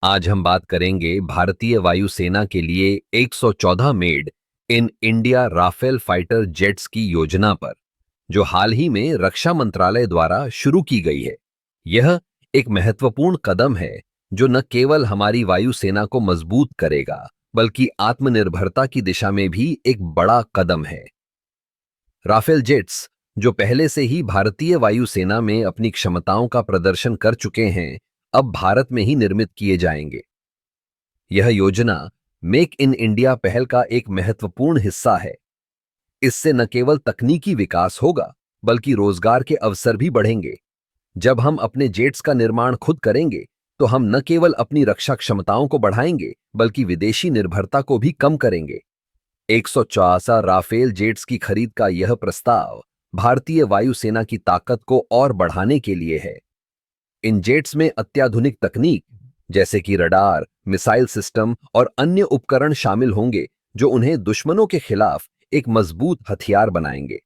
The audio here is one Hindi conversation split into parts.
आज हम बात करेंगे भारतीय वायुसेना के लिए 114 made in India Rafale fighter jets की योजना पर, जो हाल ही में रक्षा मंत्रालय द्वारा शुरू की गई है। यह एक महत्वपूर्ण कदम है जो न केवल हमारी वायुसेना को मजबूत करेगा, बल्कि आत्मनिर्भरता की दिशा में भी एक बड़ा कदम है। राफेल जेट्स, जो पहले से ही भारतीय वायुसेना में अपनी क्षमताओं का प्रदर्शन कर चुके हैं, अब भारत में ही निर्मित किए जाएंगे। यह योजना मेक इन इंडिया पहल का एक महत्वपूर्ण हिस्सा है। इससे न केवल तकनीकी विकास होगा, बल्कि रोजगार के अवसर भी बढ़ेंगे। जब हम अपने जेट्स का निर्माण खुद करेंगे, तो हम न केवल अपनी रक्षा क्षमताओं को बढ़ाएंगे, बल्कि विदेशी निर्भरता को भी कम करेंगे। 164 राफेल जेट्स की खरीद का यह प्रस्ताव भारतीय वायुसेना की ताकत को और बढ़ाने के लिए है। इन जेट्स में अत्याधुनिक तकनीक जैसे कि रडार, मिसाइल सिस्टम और अन्य उपकरण शामिल होंगे, जो उन्हें दुश्मनों के खिलाफ एक मजबूत हथियार बनाएंगे।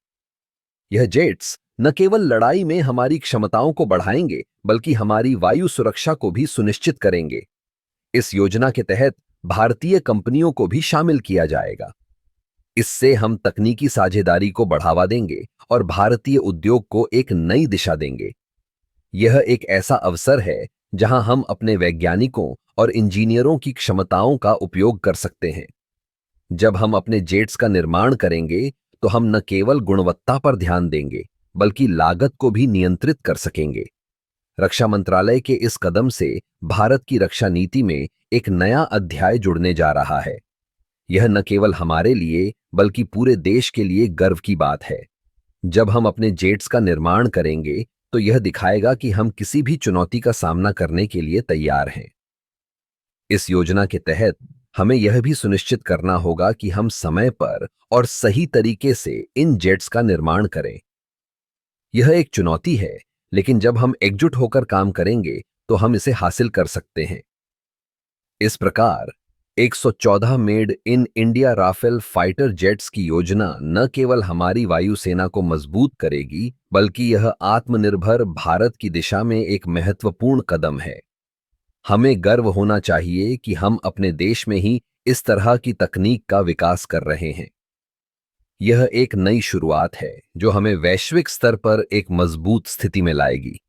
यह जेट्स न केवल लड़ाई में हमारी क्षमताओं को बढ़ाएंगे, बल्कि हमारी वायु सुरक्षा को भी सुनिश्चित करेंगे। इस योजना के तहत भारतीय कंपनियों को भी शामिल किया जाएगा। इससे हम तकनीकी साझेदारी को बढ़ावा देंगे और भारतीय उद्योग को एक नई दिशा देंगे। यह एक ऐसा अवसर है जहां हम अपने वैज्ञानिकों और इंजीनियरों की क्षमताओं का उपयोग कर सकते हैं। जब हम अपने जेट्स का निर्माण करेंगे, तो हम न केवल गुणवत्ता पर ध्यान देंगे, बल्कि लागत को भी नियंत्रित कर सकेंगे। रक्षा मंत्रालय के इस कदम से भारत की रक्षा नीति में एक नया अध्याय जुड़ने जा रहा है। यह न केवल हमारे लिए, बल्कि पूरे देश के लिए गर्व की बात है। जब हम अपने जेट्स का निर्माण करेंगे, तो यह दिखाएगा कि हम किसी भी चुनौती का सामना करने के लिए तैयार हैं। इस योजना के तहत हमें यह भी सुनिश्चित करना होगा कि हम समय पर और सही तरीके से इन जेट्स का निर्माण करें। यह एक चुनौती है, लेकिन जब हम एकजुट होकर काम करेंगे, तो हम इसे हासिल कर सकते हैं। इस प्रकार 114 made in India Rafale fighter jets की योजना न केवल हमारी वायुसेना को मजबूत करेगी, बल्कि यह आत्मनिर्भर भारत की दिशा में एक महत्वपूर्ण कदम है। हमें गर्व होना चाहिए कि हम अपने देश में ही इस तरह की तकनीक का विकास कर रहे हैं। यह एक नई शुरुआत है जो हमें वैश्विक स्तर पर एक मजबूत स्थिति में लाएगी।